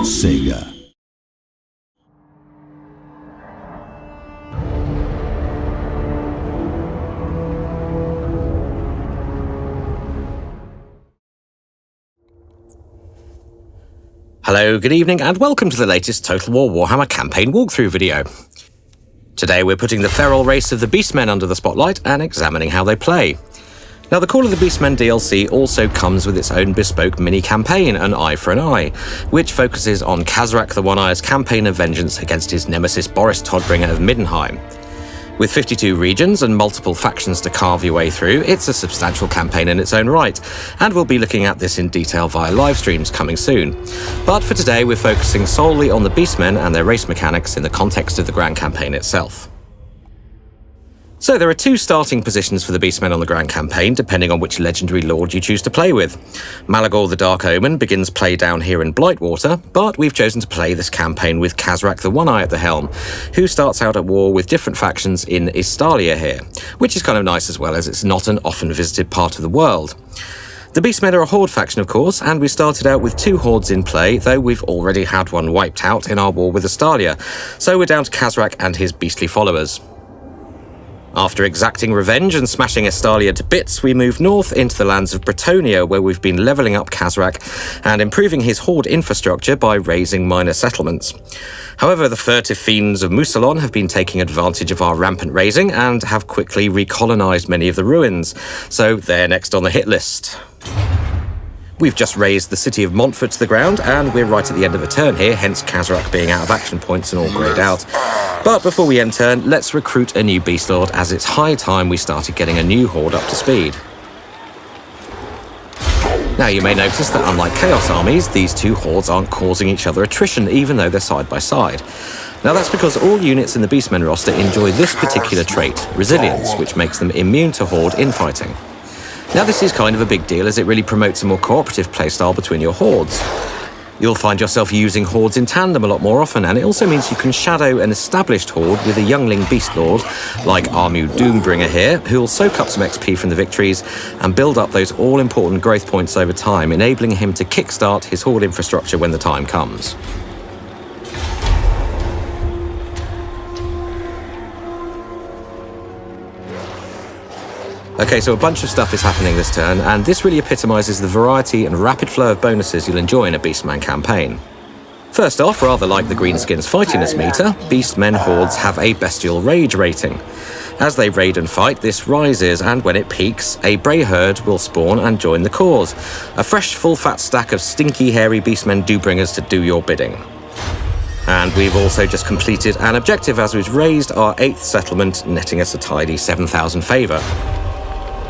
Sega. Hello, good evening, and welcome to the latest Total War Warhammer campaign walkthrough video. Today we're putting the feral race of the Beastmen under the spotlight and examining how they play. Now, the Call of the Beastmen DLC also comes with its own bespoke mini-campaign, An Eye for an Eye, which focuses on Kazrak the One-Eye's campaign of vengeance against his nemesis Boris Todbringer of Middenheim. With 52 regions and multiple factions to carve your way through, it's a substantial campaign in its own right, and we'll be looking at this in detail via live streams coming soon. But for today, we're focusing solely on the Beastmen and their race mechanics in the context of the Grand Campaign itself. So there are two starting positions for the Beastmen on the Grand Campaign, depending on which legendary lord you choose to play with. Malagor the Dark Omen begins play down here in Blightwater, but we've chosen to play this campaign with Kazrak the One-Eye at the helm, who starts out at war with different factions in Istalia here, which is kind of nice as well, as it's not an often visited part of the world. The Beastmen are a Horde faction, of course, and we started out with two Hordes in play, though we've already had one wiped out in our war with Istalia, so we're down to Kazrak and his beastly followers. After exacting revenge and smashing Istalia to bits, we move north into the lands of Bretonnia, where we've been levelling up Kazrak and improving his horde infrastructure by raising minor settlements. However, the furtive fiends of Musalon have been taking advantage of our rampant raising and have quickly recolonised many of the ruins, so they're next on the hit list. We've just raised the city of Montfort to the ground, and we're right at the end of a turn here, hence Kazrak being out of action points and all greyed out. But before we end turn, let's recruit a new Beast Lord, as it's high time we started getting a new Horde up to speed. Now, you may notice that unlike Chaos armies, these two Hordes aren't causing each other attrition, even though they're side by side. Now, that's because all units in the Beastmen roster enjoy this particular trait, Resilience, which makes them immune to Horde infighting. Now, this is kind of a big deal, as it really promotes a more cooperative playstyle between your Hordes. You'll find yourself using Hordes in tandem a lot more often, and it also means you can shadow an established Horde with a youngling Beast Lord, like Armu Doombringer here, who'll soak up some XP from the victories and build up those all-important growth points over time, enabling him to kickstart his Horde infrastructure when the time comes. Okay, so a bunch of stuff is happening this turn, and this really epitomises the variety and rapid flow of bonuses you'll enjoy in a Beastman campaign. First off, rather like the Greenskins fightiness meter, Beastmen Hordes have a Bestial Rage rating. As they raid and fight, this rises, and when it peaks, a Bray Herd will spawn and join the cause. A fresh, full-fat stack of stinky, hairy Beastmen Doombringers to do your bidding. And we've also just completed an objective as we've raised our 8th settlement, netting us a tidy 7,000 favour.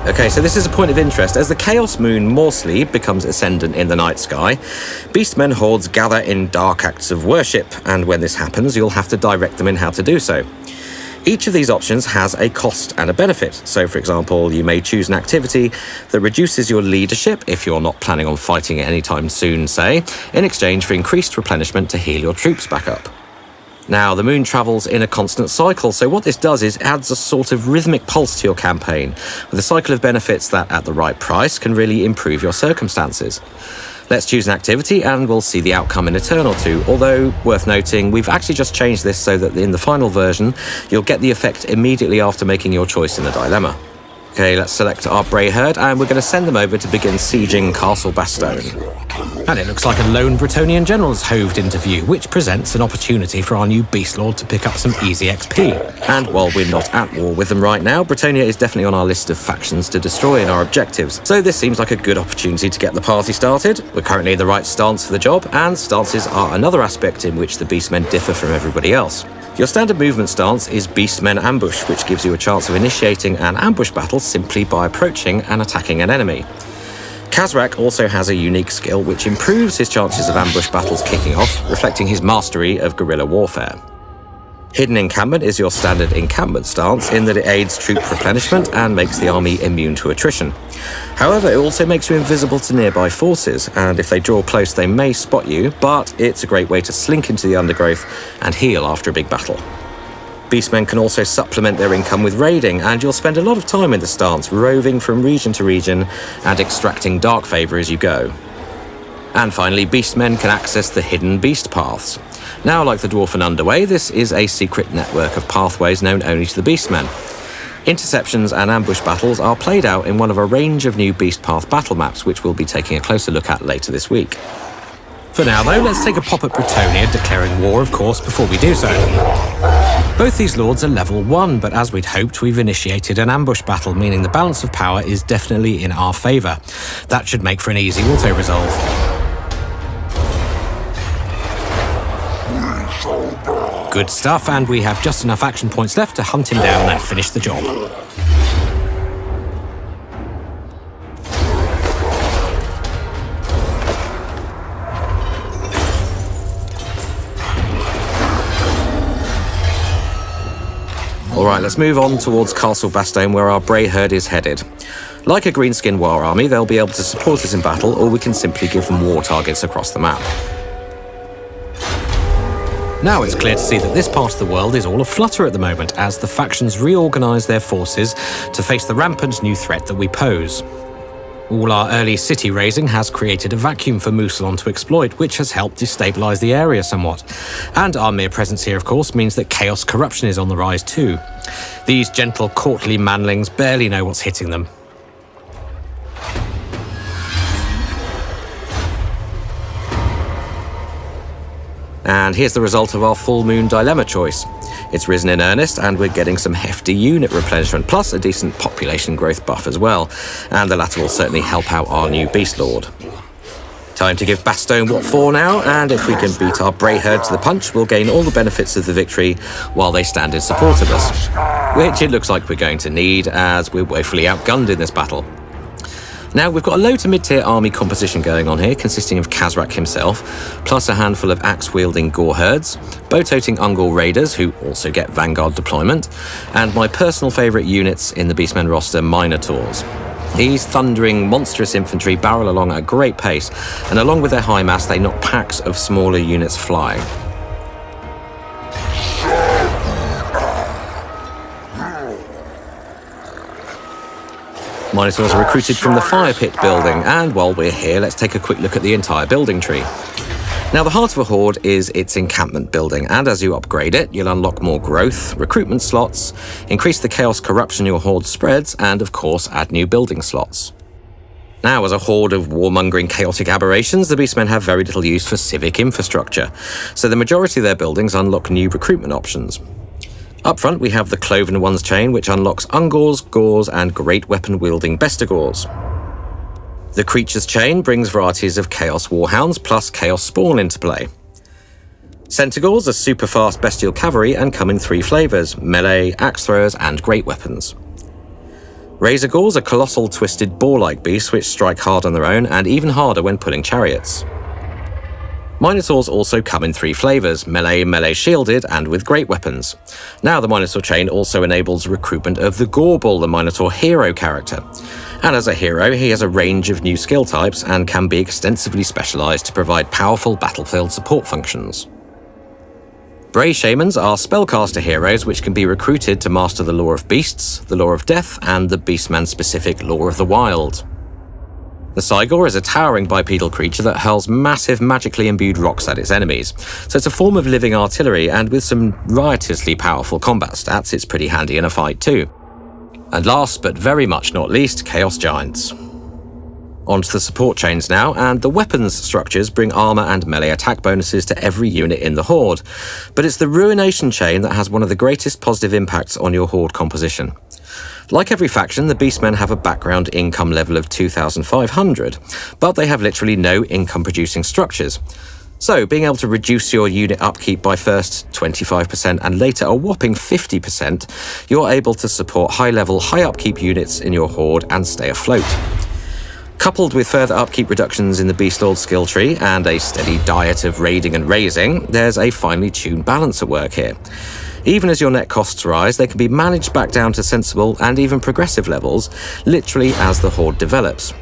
Okay, so this is a point of interest. As the Chaos Moon Morsley becomes ascendant in the night sky, Beastmen Hordes gather in dark acts of worship, and when this happens, you'll have to direct them in how to do so. Each of these options has a cost and a benefit. So, for example, you may choose an activity that reduces your leadership, if you're not planning on fighting anytime soon, say, in exchange for increased replenishment to heal your troops back up. Now, the moon travels in a constant cycle, so what this does is adds a sort of rhythmic pulse to your campaign, with a cycle of benefits that, at the right price, can really improve your circumstances. Let's choose an activity and we'll see the outcome in a turn or two, although, worth noting, we've actually just changed this so that in the final version, you'll get the effect immediately after making your choice in the dilemma. Okay, let's select our Bray Herd, and we're going to send them over to begin sieging Castle Bastogne. And it looks like a lone Bretonnian general's hoved into view, which presents an opportunity for our new Beast Lord to pick up some easy XP. And while we're not at war with them right now, Bretonnia is definitely on our list of factions to destroy in our objectives, so this seems like a good opportunity to get the party started. We're currently in the right stance for the job, and stances are another aspect in which the Beastmen differ from everybody else. Your standard movement stance is Beastmen Ambush, which gives you a chance of initiating an ambush battle simply by approaching and attacking an enemy. Kazrak also has a unique skill which improves his chances of ambush battles kicking off, reflecting his mastery of guerrilla warfare. Hidden Encampment is your standard encampment stance in that it aids troop replenishment and makes the army immune to attrition. However, it also makes you invisible to nearby forces, and if they draw close they may spot you, but it's a great way to slink into the undergrowth and heal after a big battle. Beastmen can also supplement their income with raiding, and you'll spend a lot of time in the stance, roving from region to region and extracting dark favour as you go. And finally, Beastmen can access the hidden beast paths. Now, like the Dwarfen Underway, this is a secret network of pathways known only to the Beastmen. Interceptions and ambush battles are played out in one of a range of new Beast Path battle maps, which we'll be taking a closer look at later this week. For now, though, let's take a pop at Bretonia, declaring war, of course, before we do so. Both these lords are level 1, but as we'd hoped, we've initiated an ambush battle, meaning the balance of power is definitely in our favour. That should make for an easy auto-resolve. Good stuff, and we have just enough action points left to hunt him down and finish the job. Alright, let's move on towards Castle Bastogne, where our Bray herd is headed. Like a greenskin war army, they'll be able to support us in battle, or we can simply give them war targets across the map. Now it's clear to see that this part of the world is all aflutter at the moment, as the factions reorganise their forces to face the rampant new threat that we pose. All our early city raising has created a vacuum for Mousillon to exploit, which has helped destabilise the area somewhat. And our mere presence here, of course, means that chaos corruption is on the rise too. These gentle, courtly manlings barely know what's hitting them. And here's the result of our full moon dilemma choice. It's risen in earnest, and we're getting some hefty unit replenishment, plus a decent population growth buff as well. And the latter will certainly help out our new Beast Lord. Time to give Bastogne what for now, and if we can beat our Bray herd to the punch, we'll gain all the benefits of the victory while they stand in support of us. Which it looks like we're going to need, as we're woefully outgunned in this battle. Now, we've got a low to mid-tier army composition going on here, consisting of Khazrak himself, plus a handful of axe-wielding Gore herds, bow-toting Ungor raiders, who also get Vanguard deployment, and my personal favourite units in the Beastmen roster, Minotaurs. These thundering, monstrous infantry barrel along at a great pace, and along with their high mass, they knock packs of smaller units flying. Minotaurs are recruited from the Fire Pit building, and while we're here, let's take a quick look at the entire building tree. Now, the heart of a horde is its encampment building, and as you upgrade it, you'll unlock more growth, recruitment slots, increase the chaos corruption your horde spreads, and of course, add new building slots. Now, as a horde of warmongering chaotic aberrations, the Beastmen have very little use for civic infrastructure, so the majority of their buildings unlock new recruitment options. Up front, we have the Cloven Ones chain, which unlocks Ungors, Gors, and great weapon-wielding Bestigors. The Creatures chain brings varieties of Chaos Warhounds plus Chaos Spawn into play. Centaurs are super-fast bestial cavalry and come in 3 flavours: melee, axe throwers, and great weapons. Razor Gors are colossal twisted boar-like beasts which strike hard on their own and even harder when pulling chariots. Minotaurs also come in 3 flavours: melee, melee shielded, and with great weapons. Now the Minotaur chain also enables recruitment of the Gorball, the Minotaur hero character. And as a hero, he has a range of new skill types and can be extensively specialised to provide powerful battlefield support functions. Bray Shamans are spellcaster heroes which can be recruited to master the Lore of Beasts, the Lore of Death, and the Beastman-specific Lore of the Wild. The Cygor is a towering bipedal creature that hurls massive magically imbued rocks at its enemies, so it's a form of living artillery, and with some riotously powerful combat stats, it's pretty handy in a fight too. And last but very much not least, Chaos Giants. Onto the support chains now, and the weapons structures bring armour and melee attack bonuses to every unit in the Horde, but it's the Ruination chain that has one of the greatest positive impacts on your Horde composition. Like every faction, the Beastmen have a background income level of 2,500, but they have literally no income-producing structures. So, being able to reduce your unit upkeep by first 25% and later a whopping 50%, you're able to support high-level, high-upkeep units in your Horde and stay afloat. Coupled with further upkeep reductions in the Beast Lord skill tree and a steady diet of raiding and raising, there's a finely tuned balance at work here. Even as your net costs rise, they can be managed back down to sensible and even progressive levels, literally as the Horde develops.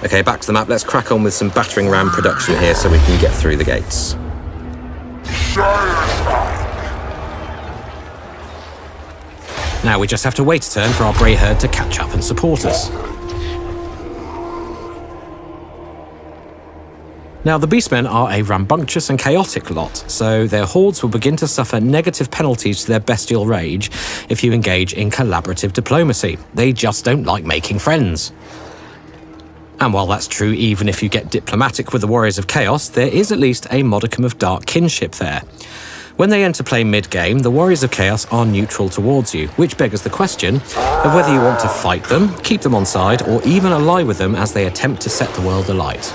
Okay, back to the map, let's crack on with some battering ram production here so we can get through the gates. Now we just have to wait a turn for our Bray herd to catch up and support us. Now, the Beastmen are a rambunctious and chaotic lot, so their hordes will begin to suffer negative penalties to their bestial rage if you engage in collaborative diplomacy. They just don't like making friends. And while that's true even if you get diplomatic with the Warriors of Chaos, there is at least a modicum of dark kinship there. When they enter play mid-game, the Warriors of Chaos are neutral towards you, which beggars the question of whether you want to fight them, keep them on side, or even ally with them as they attempt to set the world alight.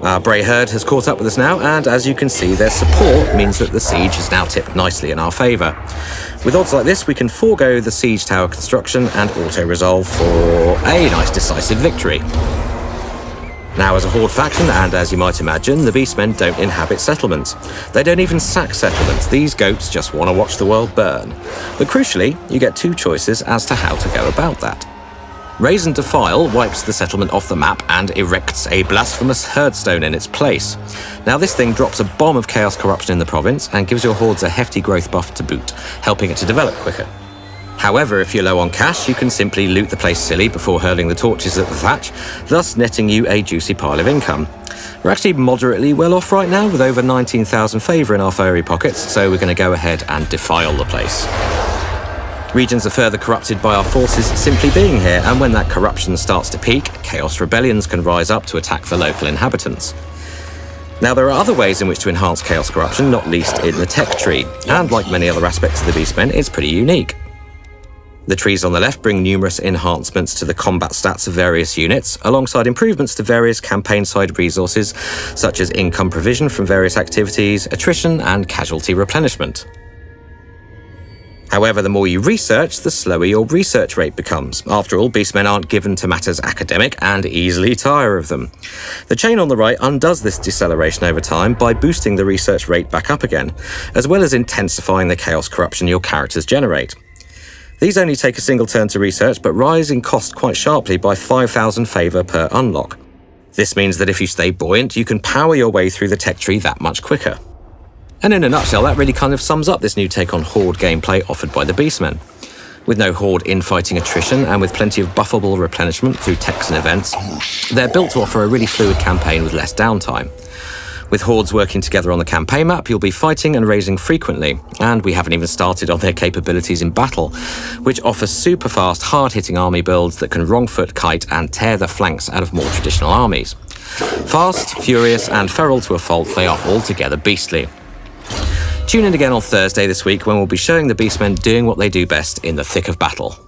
Our Bray herd has caught up with us now, and as you can see, their support means that the siege is now tipped nicely in our favour. With odds like this, we can forego the siege tower construction and auto-resolve for a nice decisive victory. Now, as a horde faction, and as you might imagine, the Beastmen don't inhabit settlements. They don't even sack settlements. These goats just want to watch the world burn. But crucially, you get two choices as to how to go about that. Raise and Defile wipes the settlement off the map and erects a blasphemous herdstone in its place. Now, this thing drops a bomb of chaos corruption in the province and gives your hordes a hefty growth buff to boot, helping it to develop quicker. However, if you're low on cash, you can simply loot the place silly before hurling the torches at the thatch, thus netting you a juicy pile of income. We're actually moderately well off right now, with over 19,000 favour in our fiery pockets, so we're going to go ahead and defile the place. Regions are further corrupted by our forces simply being here, and when that corruption starts to peak, chaos rebellions can rise up to attack the local inhabitants. Now, there are other ways in which to enhance chaos corruption, not least in the tech tree, and like many other aspects of the Beastmen, it's pretty unique. The trees on the left bring numerous enhancements to the combat stats of various units, alongside improvements to various campaign-side resources, such as income provision from various activities, attrition, and casualty replenishment. However, the more you research, the slower your research rate becomes. After all, Beastmen aren't given to matters academic and easily tire of them. The chain on the right undoes this deceleration over time by boosting the research rate back up again, as well as intensifying the chaos corruption your characters generate. These only take a single turn to research, but rise in cost quite sharply by 5,000 favour per unlock. This means that if you stay buoyant, you can power your way through the tech tree that much quicker. And in a nutshell, that really kind of sums up this new take on Horde gameplay offered by the Beastmen. With no Horde infighting attrition and with plenty of buffable replenishment through techs and events, they're built to offer a really fluid campaign with less downtime. With Hordes working together on the campaign map, you'll be fighting and raising frequently, and we haven't even started on their capabilities in battle, which offer super fast, hard-hitting army builds that can wrong-foot, kite, and tear the flanks out of more traditional armies. Fast, furious, and feral to a fault, they are altogether beastly. Tune in again on Thursday this week when we'll be showing the Beastmen doing what they do best in the thick of battle.